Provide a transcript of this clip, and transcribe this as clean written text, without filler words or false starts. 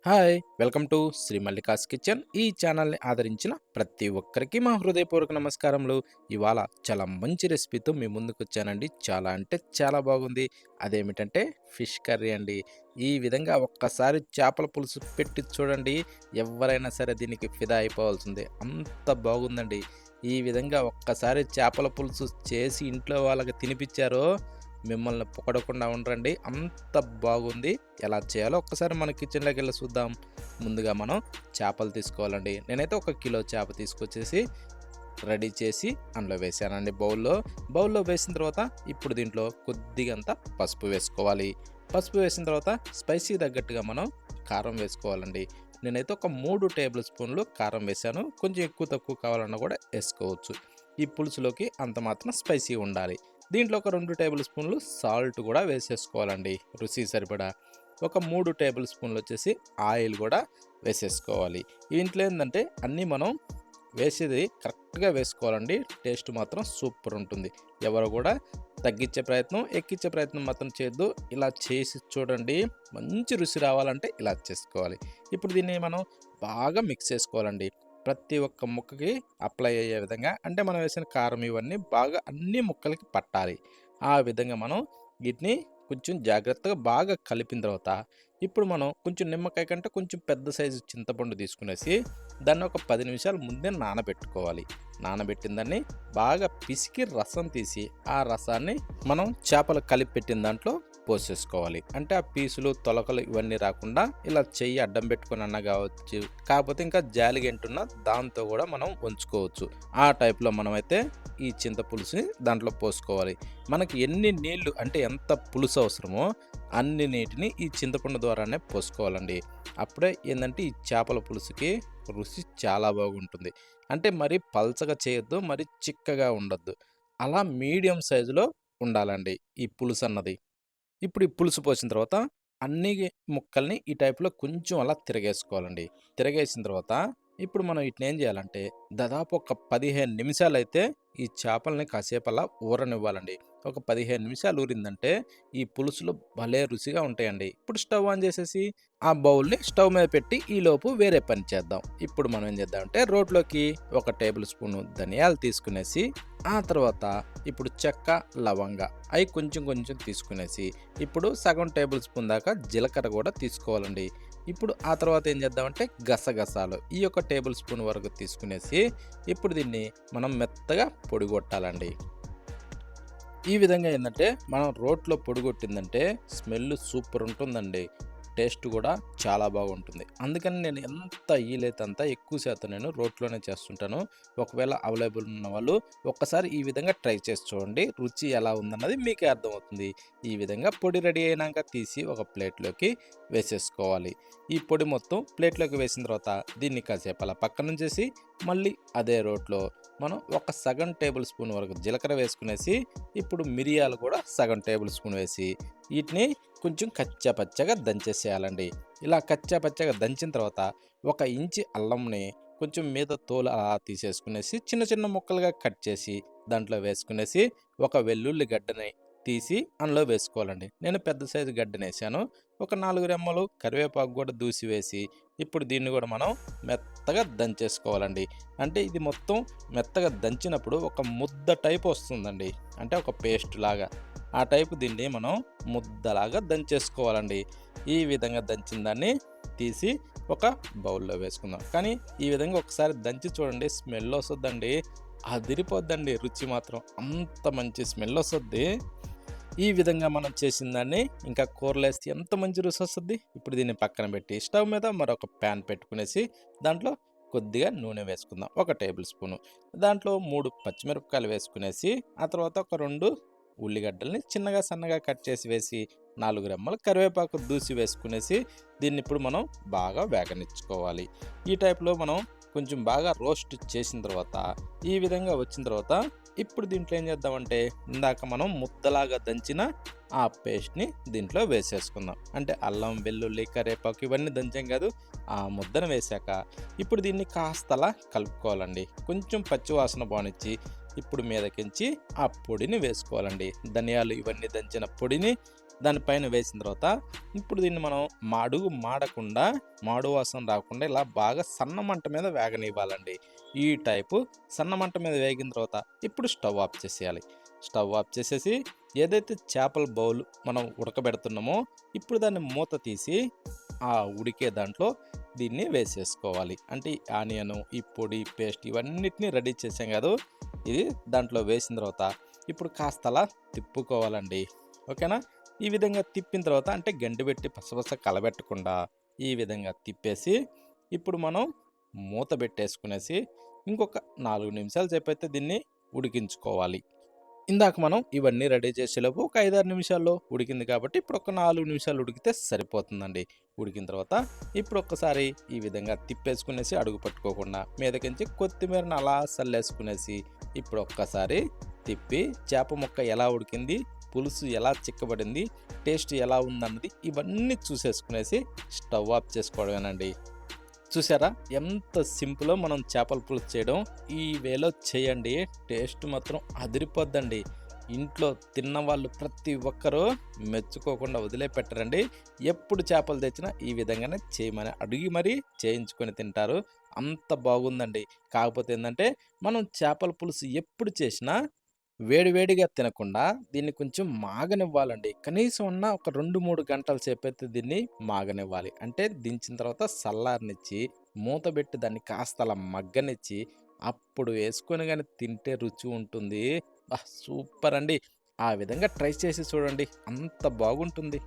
Hi welcome to Shri Mallika's kitchen. ఈ ఛానల్ని ఆదరించిన ప్రతి ఒక్కరికి మా హృదయపూర్వక నమస్కారములు. ఇవాళ చాలా మంచి రెసిపీతో మీ ముందుకు వచ్చానండి. చాలా అంటే చాలా బాగుంది. అదేమిటంటే ఫిష్ కర్రీ అండి. ఈ విధంగా ఒక్కసారి చేపల పులుసు పెట్టి చూడండి, ఎవరైనా సరే దీనికి ఫిదా అయిపోవాల్సిందే, అంత బాగుందండి. ఈ విధంగా ఒక్కసారి చేపల పులుసు చేసి ఇంట్లో వాళ్ళకి తినిపించారో మిమ్మల్ని పొగడకుండా ఉండరండి, అంత బాగుంది. ఎలా చేయాలో ఒక్కసారి మన కిచెన్లోకి వెళ్ళి చూద్దాం. ముందుగా మనం చేపలు తీసుకోవాలండి. నేనైతే 1 కిలో చేప తీసుకొచ్చేసి రెడీ చేసి అందులో వేసానండి బౌల్లో వేసిన తర్వాత ఇప్పుడు దీంట్లో కొద్దిగంత పసుపు వేసుకోవాలి. పసుపు వేసిన తర్వాత స్పైసీ తగ్గట్టుగా మనం కారం వేసుకోవాలండి. నేనైతే ఒక 3 టేబుల్ స్పూన్లు కారం వేసాను. కొంచెం ఎక్కువ తక్కువ కావాలన్నా కూడా వేసుకోవచ్చు. ఈ పులుసులోకి అంత మాత్రం స్పైసీ ఉండాలి. దీంట్లో ఒక 2 టేబుల్ స్పూన్లు సాల్ట్ కూడా వేసేసుకోవాలండి, రుచి సరిపడా. ఒక 3 టేబుల్ స్పూన్లు వచ్చేసి ఆయిల్ కూడా వేసేసుకోవాలి. ఇంట్లో ఏంటంటే అన్నీ మనం వేసేది కరెక్ట్గా వేసుకోవాలండి. టేస్ట్ మాత్రం సూపర్ ఉంటుంది. ఎవరు కూడా తగ్గించే ప్రయత్నం ఎక్కించే ప్రయత్నం మాత్రం చేయొద్దు. ఇలా చేసి చూడండి, మంచి రుచి రావాలంటే ఇలా చేసుకోవాలి. ఇప్పుడు దీన్ని మనం బాగా మిక్స్ చేసుకోవాలండి. ప్రతి ఒక్క ముక్కకి అప్లై అయ్యే విధంగా, అంటే మనం వేసిన కారం ఇవన్నీ బాగా అన్ని ముక్కలకి పట్టాలి. ఆ విధంగా మనం వీటిని కొంచెం జాగ్రత్తగా బాగా కలిపిన తర్వాత ఇప్పుడు మనం కొంచెం నిమ్మకాయ కంటే కొంచెం పెద్ద సైజు చింతపండు తీసుకునేసి దాన్ని ఒక 10 నిమిషాలు ముందే నానబెట్టుకోవాలి. నానబెట్టిన దాన్ని బాగా పిసికి రసం తీసి ఆ రసాన్ని మనం చేపలు కలిపి పెట్టిన దాంట్లో పోసేసుకోవాలి. అంటే ఆ పీసులు తొలకలు ఇవన్నీ రాకుండా ఇలా చెయ్యి అడ్డం పెట్టుకొని అన్న కావచ్చు, కాకపోతే ఇంకా జాలిగంటున్న దాంతో కూడా మనం ఉంచుకోవచ్చు. ఆ టైప్లో మనమైతే ఈ చింతపులుసుని దాంట్లో పోసుకోవాలి. మనకి ఎన్ని నీళ్లు అంటే ఎంత పులుసు అవసరమో అన్ని నీటిని ఈ చింతపండు ద్వారానే పోసుకోవాలండి. అప్పుడే ఏంటంటే ఈ చేపల పులుసుకి రుచి చాలా బాగుంటుంది. అంటే మరి పల్చగా చేయొద్దు, మరి చిక్కగా ఉండొద్దు. అలా మీడియం సైజులో ఉండాలండి ఈ పులుసు అన్నది. ఇప్పుడు ఈ పులుసు పోసిన తర్వాత అన్ని ముక్కల్ని ఈ టైప్‌లో కొంచెం అలా తిరగేసుకోవాలండి. తిరగేసిన తర్వాత ఇప్పుడు మనం వీటిని ఏం చేయాలంటే దాదాపు ఒక 15 నిమిషాలైతే ఈ చేపల్ని కాసేపు అలా ఊరనివ్వాలండి. ఒక 15 నిమిషాలు ఊరిందంటే ఈ పులుసులు భలే రుచిగా ఉంటాయండి. ఇప్పుడు స్టవ్ ఆన్ చేసేసి ఆ బౌల్‌ని స్టవ్ మీద పెట్టి ఈలోపు వేరే పని చేద్దాం. ఇప్పుడు మనం ఏం చేద్దామంటే రోట్లోకి 1 టేబుల్ స్పూను ధనియాలు తీసుకునేసి, ఆ తర్వాత ఇప్పుడు చెక్క, లవంగ అయి కొంచెం కొంచెం తీసుకునేసి, ఇప్పుడు సగం టేబుల్ స్పూన్ దాకా జీలకర్ర కూడా తీసుకోవాలండి. ఇప్పుడు ఆ తర్వాత ఏం చేద్దామంటే గసగసాలు ఈ యొక్క టేబుల్ స్పూన్ వరకు తీసుకునేసి ఇప్పుడు దీన్ని మనం మెత్తగా పొడిగొట్టాలండి. ఈ విధంగా ఏందంటే మనం రోట్లో పొడిగొట్టిందంటే స్మెల్ సూపర్ ఉంటుందండి. టేస్ట్ కూడా చాలా బాగుంటుంది. అందుకని నేను ఎంత వీలైతే అంత ఎక్కువ శాతం నేను రోట్లోనే చేస్తుంటాను. ఒకవేళ అవైలబుల్ ఉన్న వాళ్ళు ఒక్కసారి ఈ విధంగా ట్రై చేసి చూడండి. రుచి ఎలా ఉందన్నది మీకే అర్థమవుతుంది. ఈ విధంగా పొడి రెడీ అయినాక తీసి ఒక ప్లేట్‌లోకి వేసేసుకోవాలి. ఈ పొడి మొత్తం ప్లేట్‌లోకి వేసిన తర్వాత దీన్ని కాసేపు అలా పక్కనుంచేసి మళ్ళీ అదే రోట్లో మనం ఒక సగం టేబుల్ స్పూన్ వరకు జీలకర్ర వేసుకునేసి, ఇప్పుడు మిరియాలు కూడా సగం టేబుల్ స్పూన్ వేసి వీటిని కొంచెం కచ్చా పచ్చగా దంచేసేయాలండి. ఇలా కచ్చా పచ్చగా దంచిన తర్వాత 1 ఇంచి అల్లంని కొంచెం మీద తోలు అలా తీసేసుకునేసి చిన్న చిన్న ముక్కలుగా కట్ చేసి దాంట్లో వేసుకునేసి, ఒక వెల్లుల్లి గడ్డని తీసి అందులో వేసుకోవాలండి. నేను పెద్ద సైజు గడ్డనేసాను. ఒక 4 రెమ్మలు కరివేపాకు కూడా దూసి వేసి ఇప్పుడు దీన్ని కూడా మనం మెత్తగా దంచేసుకోవాలండి. అంటే ఇది మొత్తం మెత్తగా దంచినప్పుడు ఒక ముద్ద టైప్ వస్తుందండి. అంటే ఒక పేస్ట్ లాగా. ఆ టైపు దీన్ని మనం ముద్దలాగా దంచేసుకోవాలండి. ఈ విధంగా దంచిన దాన్ని తీసి ఒక బౌల్‌లో వేసుకుందాం. కానీ ఈ విధంగా ఒకసారి దంచి చూడండి, స్మెల్ వస్తదండి. అదిరిపోద్దండి రుచి మాత్రం. అంత మంచి స్మెల్ వస్తది. ఈ విధంగా మనం చేసిన దాన్ని ఇంకా కూరలేస్తే ఎంత మంచి రుచి వస్తది. ఇప్పుడు దీన్ని పక్కన పెట్టి స్టవ్ మీద మరొక ప్యాన్ పెట్టుకునేసి దాంట్లో కొద్దిగా నూనె వేసుకుందాం. 1 టేబుల్ స్పూను. దాంట్లో 3 పచ్చిమిరపకాయలు వేసుకునేసి, ఆ తర్వాత ఒక 2 ఉల్లిగడ్డల్ని చిన్నగా సన్నగా కట్ చేసి వేసి, 4 రెమ్మలు కరివేపాకు దూసి వేసుకునేసి దీన్ని ఇప్పుడు మనం బాగా వేగనిచ్చుకోవాలి. ఈ టైప్‌లో మనం కొంచెం బాగా రోస్ట్ చేసిన తర్వాత ఈ విధంగా వచ్చిన తర్వాత ఇప్పుడు దీంట్లో ఏం చేద్దామంటే ఇందాక మనం ముద్దలాగా దంచిన ఆ పేస్ట్‌ని దీంట్లో వేసేసుకుందాం. అంటే అల్లం, వెల్లుల్లి, కరివేపాకు ఇవన్నీ దంచాం కాదు, ఆ ముద్దను వేశాక ఇప్పుడు దీన్ని కాస్తలా కలుపుకోవాలండి. కొంచెం పచ్చి వాసన పోనిచ్చి ఇప్పుడు మీదకించి ఆ పొడిని వేసుకోవాలండి. ధనియాలు ఇవన్నీ దంచిన పొడిని దానిపైన వేసిన తర్వాత ఇప్పుడు దీన్ని మనం అడుగు మాడకుండా, మాడు వాసన రాకుండా ఇలా బాగా సన్న మంట మీద వేగనివ్వాలండి. ఈ టైపు సన్న మంట మీద వేగిన తర్వాత ఇప్పుడు స్టవ్ ఆఫ్ చేసేయాలి. స్టవ్ ఆఫ్ చేసేసి ఏదైతే చేపల బౌల్ మనం ఉడకబెడుతున్నామో ఇప్పుడు దాన్ని మూత తీసి ఆ ఉడికే దాంట్లో దీన్ని వేసేసుకోవాలి. అంటే ఈ ఆనియను, ఈ పొడి, పేస్ట్ ఇవన్నిటిని రెడీ చేసాం కదా! ఇది దాంట్లో వేసిన తర్వాత ఇప్పుడు కాస్త అలా తిప్పుకోవాలండి. ఓకేనా? ఈ విధంగా తిప్పిన తర్వాత అంటే గంటి పెట్టి పసపస కలబెట్టకుండా ఈ విధంగా తిప్పేసి ఇప్పుడు మనం మూత పెట్టేసుకునేసి ఇంకొక 4 నిమిషాల సేపయితే దీన్ని ఉడికించుకోవాలి. ఇందాక మనం ఇవన్నీ రెడీ చేసేలోపు ఒక 5, 6 నిమిషాల్లో ఉడికింది కాబట్టి ఇప్పుడు ఒక 4 నిమిషాలు ఉడికితే సరిపోతుందండి. ఉడికిన తర్వాత ఇప్పుడు ఒక్కసారి ఈ విధంగా తిప్పేసుకునేసి అడుగు పట్టుకోకుండా మీదకించి కొత్తిమీరని అలా సల్లేసుకునేసి ఇప్పుడు ఒక్కసారి తిప్పి చేప ముక్క ఎలా ఉడికింది, పులుసు ఎలా చిక్కబడింది, టేస్ట్ ఎలా ఉందన్నది ఇవన్నీ చూసేసుకునేసి స్టవ్ ఆఫ్ చేసుకోవడమేనండి. చూసారా? ఎంత సింపులో మనం చేపల పులుసు చేయడం. ఈ వేలో చేయండి. టేస్ట్ మాత్రం అదిరిపోద్దండి. ఇంట్లో తిన్నవాళ్ళు ప్రతి ఒక్కరూ మెచ్చుకోకుండా వదిలిపెట్టరండి. ఎప్పుడు చేపలు తెచ్చినా ఈ విధంగానే చేయమని అడిగి మరీ చేయించుకొని తింటారు. అంత బాగుందండి. కాకపోతే ఏందంటే, మనం చేపల పులుసు ఎప్పుడు చేసినా వేడి వేడిగా తినకుండా దీన్ని కొంచెం మాగనివ్వాలండి. కనీసం ఒక 2, 3 గంటల సేపయితే దీన్ని మాగనివ్వాలి. అంటే దించిన తర్వాత సల్లారనిచ్చి, మూతబెట్టి దాన్ని కాస్త అలా మగ్గనిచ్చి, అప్పుడు వేసుకొని గాని తింటే రుచి ఉంటుంది. సూపర్ అండి. ఆ విధంగా ట్రై చేసి చూడండి. అంత బాగుంటుంది.